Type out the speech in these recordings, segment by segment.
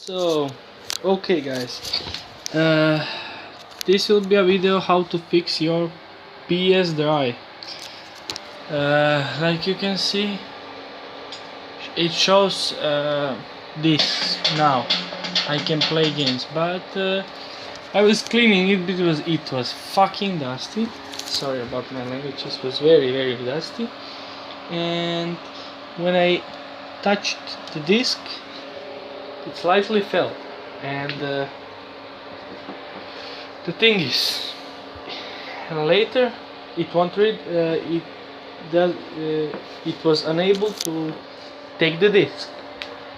So, okay guys, uh, this will be a video how to fix your ps3. Like you can see, it shows this now. I can play games, but I was cleaning it because it was fucking dusty. Sorry about my language, it was very dusty. And when I touched the disc, it slightly fell. And the thing is, later it won't read. It was unable to take the disc.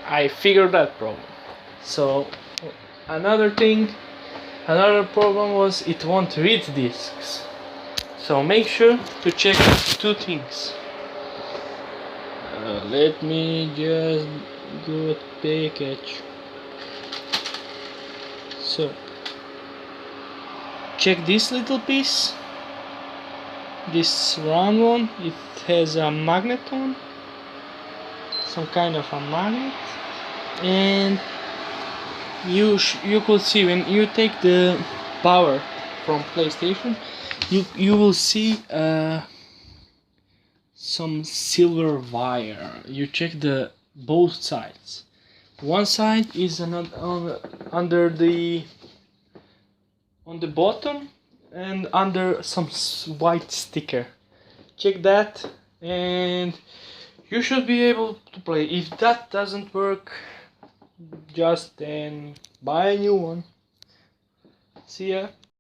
I figured that problem. So another problem was it won't read discs. So make sure to check two things. Let me just go at package. So check this little piece, this round one. It has a magnet on, some kind of a magnet, and you could see when you take the power from PlayStation, you will see some silver wire. You check the both sides. One side is under the on the bottom and under some white sticker. Check that and you should be able to play. If that doesn't work, just then buy a new one. See ya.